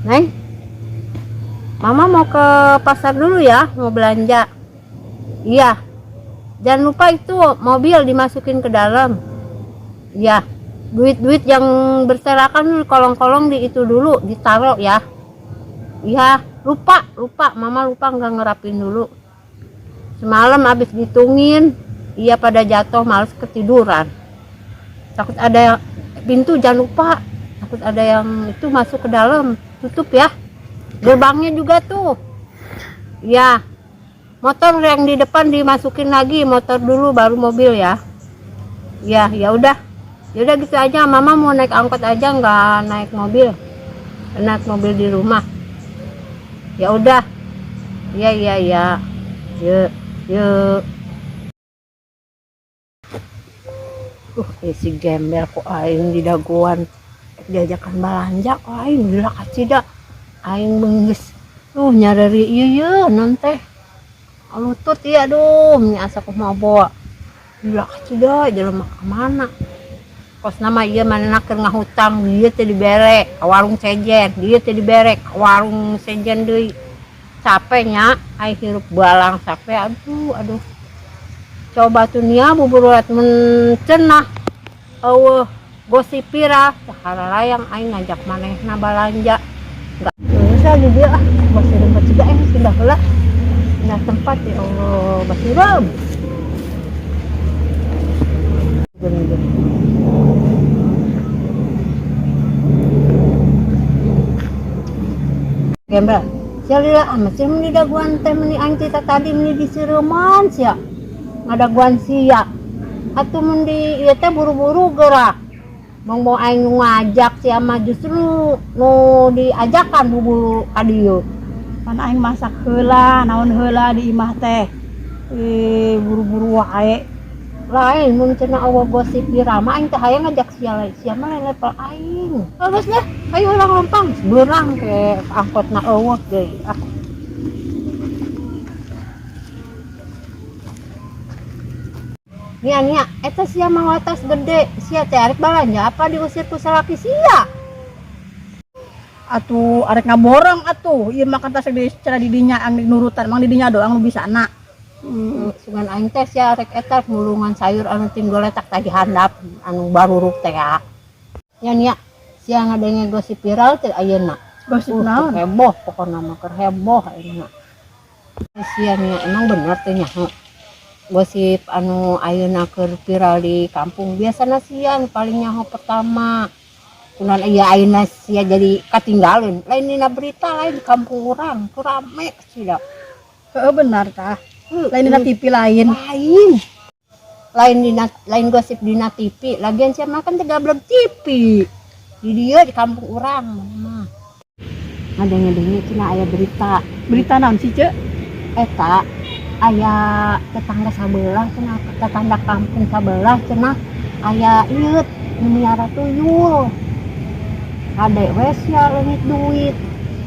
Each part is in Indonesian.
Neng, Mama mau ke pasar dulu ya, mau belanja. Iya, jangan lupa itu mobil dimasukin ke dalam. Iya, duit-duit yang berserakan kolong-kolong di itu dulu, ditaruh ya. Iya, lupa, Mama lupa nggak ngerapin dulu. Semalam habis ditungin, iya pada jatuh, males ketiduran. Takut ada pintu, jangan lupa. Takut ada yang itu masuk ke dalam, tutup ya. Gerbangnya juga tuh. Ya, motor yang di depan dimasukin lagi, motor dulu baru mobil ya. Ya, ya udah gitu aja. Mama mau naik angkot aja, nggak naik mobil. Naik mobil di rumah. Ya udah. Ya. Yuk. Si gembel kok aing di daguan diajakan belanja kok aing udah kacida aing bengges nyarari iya nanti lutut iya dong asa aku mau bawa udah kacida jalan kemana kos nama iya mana naker ngahutang dia tadi berek warung sejen dia tadi berek warung sejen deui capeknya aing hirup balang capek aduh coba tuh nia buburuat mencenah gosip viral sahala yang aing ngajak manehna balanja enggak bisa di dia masih tempat juga pindah heula pindah tempat ya Allah basiram gembel sia amat sih meni daguan teh meni aing cerita tadi meni disireman sia ngadaguan sia atuh mendi ieu teh buru-buru gerak mau aing ngajak sia mah justru nu diajakan buru-buru ka dieu pan aing masak heula naon heula di imah teh buru-buru wae lain mun cenah awa gosip viral mah aing teh hayang ngajak sia mah level aing geus deh ayo urang lempang beurang ke angkotna eueuh deui Nia, eta sia mau atas gede, sia teh arek balanja apa diusir ku salaki sia? atuh arek ngaborong atuh ieu mah kata di cara didinya ang nurutan mang didinya doang nu bisana Sungan aing teh sia arek eta mulungan sayur anu tinggal letak tadi handap anu baruruk teh ya. Nia, sia ngadenge gosip viral teh ayeuna. Gosip naon? Heboh pokona mah keur heboh ayeuna. Sia Nia emang bener teh nya. Gosip anu ayeuna keur viral di kampung biasana sia paling nyaho pertama kunaon ieu ayeuna sia jadi katinggalin lain dina berita lain di kampung urang ku rame sia heueuh benar tah lain dina TV lain gosip dina TV lagian sia mah kan teh gablek TV di dieu di kampung urang mah ngadenge-denge cenah aya berita naon sih ce eta aya tetangga sabelah cenah tetangga kampung sabelah cenah aya ieu miara tuyul ade we sia leungit duit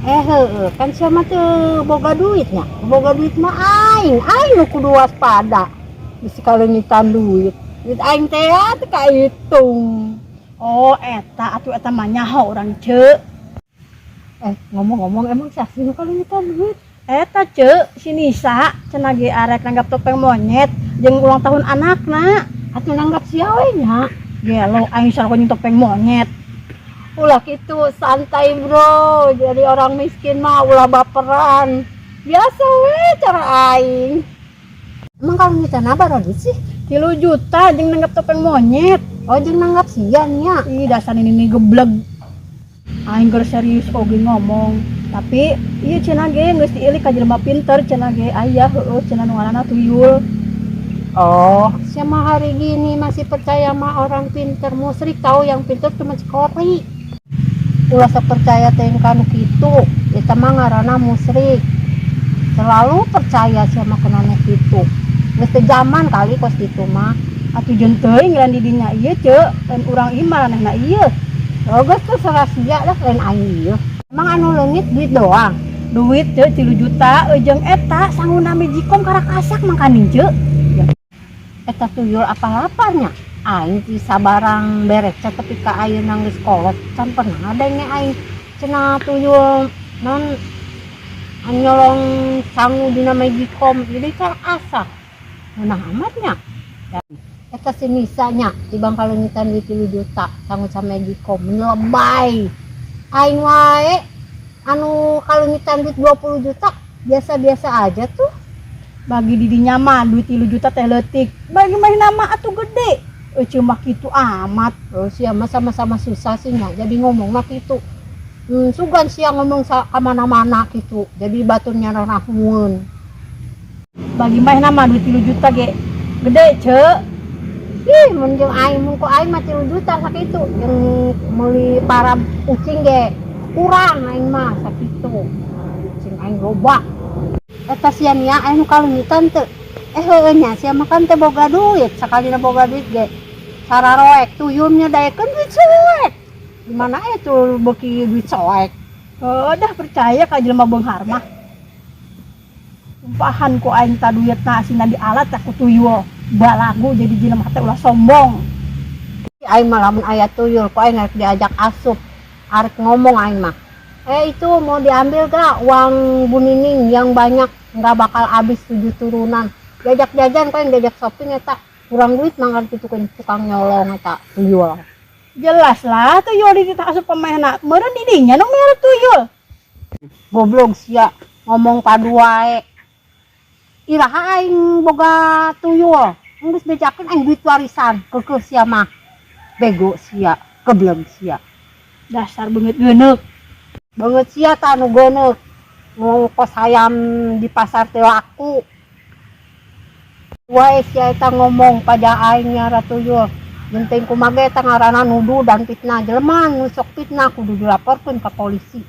heueuh kan sia mah teu boga duitnya boga duit mah aing nu kudu waspada bisi kaleungitan duit aing teh teu kahitung oh eta atuh eta mah nyaho urang ce ngomong-ngomong emang sia nu kaleungitan duit eta ce si Nisa cenah ge arek nanggap topeng monyet jeung ulang tahun anakna atuh nanggap sia we nya gelo aing sareng nyung topeng monyet ulah gitu santai bro jadi orang miskin mah ulah baperan biasa we cara aing emang kalau kita nabar duit sih 3 juta jeung nanggap topeng monyet jeung nanggap sian nya ih dasar ini gebleg aing keur serius oge ngomong tapi ieu cenah ge geus diilik ka jelema pinter cenah ge aya heueuh cenah nu ngaranna tuyul sama hari gini masih percaya sama orang pinter musrik tahu yang pinter cuma skori ulah percaya teh kanu kitu eta mah ngaranna musrik selalu percaya sama kenana kitu geus teh zaman kali kos kitu mah atuh jeung teuing lain di dinya ieu ce lain urang imah manehna ieu geus teh sarasia dah lain aing ieu emang anu leungit duit doang duit ce 3 juta jeung eta sanguna mijikom karakasak mangkaning ce eta tuyul apa-apanya aing ti sabarang berek tapi ka ayeuna geus kolot can pernah ada nya aing cenah tuyul non nyolong sangu dina Magicom jadi kan asa nah amatnya dan eta si Nisanya di Bangkalengitan duit 3 juta sangu sama Magicom lebay aing wae anu kalengitan duit 20 juta biasa-biasa aja tuh bagi didinya mah duit 3 juta teh leutik bagi main nama atuh gede cuma gitu amat terus ya sama-sama susah sih nya jadi ngomong mah gitu sugan siang ngomong kemana-mana gitu jadi baturnya rahun bagi main nama duit 3 juta ge gede cek ih mun jeung aing mun ku aing mah 3 juta sakitu yang meuli para kucing ge kurang aing mah sakitu kucing aing loba eta sia nya aing kalengitan teu heueuh nya sia mah kan teu boga duit sakalina boga duit ge sararoek tuyulnya daekeun duit soek gimana itu beki duit soek udah percaya ka jelema beunghar mah umpahan ku aing ta duitna asina di alat aku tuyul balagu jadi jelema teh ulah sombong aing mah lamun aya tuyul ku aing harus diajak asup arek ngomong aing mah itu mau diambil gak uang Bu Nining yang banyak nggak bakal habis 7 turunan diajak jajan ku aing diajak shopping eta kurang duit mangga kitu tukang nyolong eta tuyul jelas lah tuyul di kita asup pemainna meureun didinya nu mere tuyul goblok sia ngomong padu wae iraha aing boga tuyul geus bejakeun aing duit warisan keukeuh sia mah bego sia kebleng sia dasar beungeut geuneuk beungeut sia tah nu geuneuk nu kos hayam di pasar teh laku wae sia eta ngomong pada aing nya tuyul genting kumaha eta ngaranna nuduh dan fitnah jelema nu sok fitnah kudu dilaporkeun ka polisi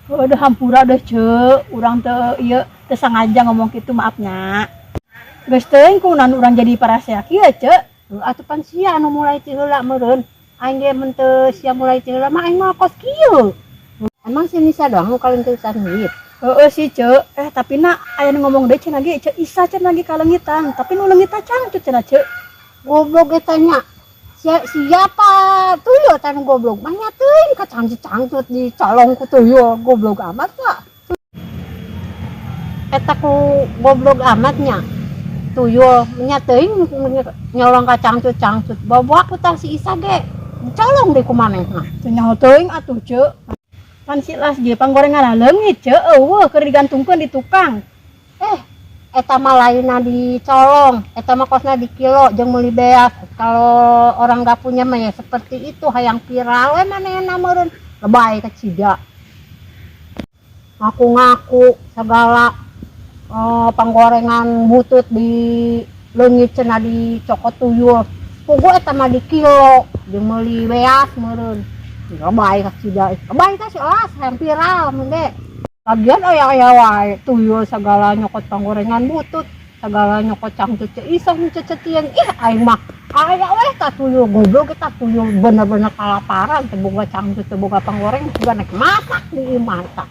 udah hampura deh cek urang teu ieu teu sangaja ngomong kitu maafnya geus teuing kunaon urang jadi parasea kieu cek atuh pan sia anu mulai ti heula meureun aing ge mun teu sia mulai ti heula mah aing mah kos kieu emang si Nisa doang nu kalengitan duit heueuh sih cek tapi na aya nu ngomong deui cenah ge cek Isa cenah ge kalengitan tapi nu leungit cangcut cenah cek goblok eta nya siapa tuyul tan goblok mah nya teuing kacangcut dicolong ku tuyul goblok amat lah eta ku goblok amatnya tuyul nya teuing nyolong kacangcut bawa ku tang si Isa ge dicolong deui ku manehna teu nyaho teuing atuh cek pan silas ge panggorenganna leungit cek eueuh keur digantungkeun di tukang eta mah lainna dicolong eta mah kosna di kilo jeung meuli beas kalau orang gak punya mah ya seperti itu hayang viral we manehna meureun lebay kecida ngaku-ngaku segala panggorengan butut di leungit cenah dicokot tuyul pugu eta mah di kilo jeung meuli beas meureun lebay kecida lebay teh seuas hayang viral mun ge lagian aya wae tuyul segala nyokot panggorengan butut segala nyokot cangcut Isa cecetieun aing mah aya weh ka tuyul goblok kita tuyul bener-bener kalaparan teu boga cangcut teu boga panggoreng juga naik masak di imah eta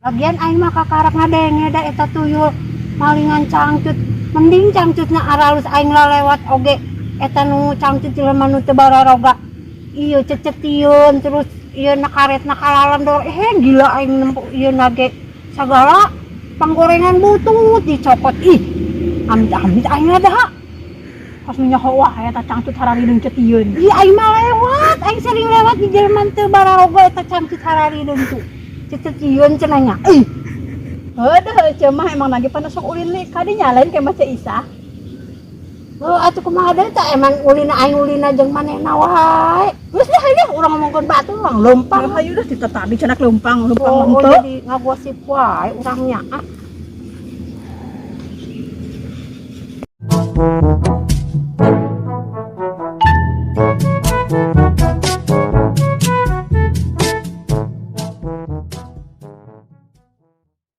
lagian aing mah kakarek ngadenge da eta tuyul malingan cangcut mending cangcutna aralus aing lalewat oge eta nu cangcut jelema nu teu bararoga ieu cecetieun terus ieu nakaretna kalalendor gila aing nempuh ieu nage sagala panggorengan butut dicopot amit-amit aing ada pas nyaho wah eta cangcut hararideung cetieun aing mah lewat aing sering lewat di Jerman teu bararoga eta cangcut hararideung tuh cetieun cenah nya heueuh ceu mah emang lagi pada sok ulin li kadinya lain ke Mas Isa atuh kumaha deui tah emang ulina aing ulina jeung manehna wae geus dah ieu urang ngomongkeun batu urang leumpang hayu dah kita tadi cenah leumpang henteu jadi ngagosip wae urangnya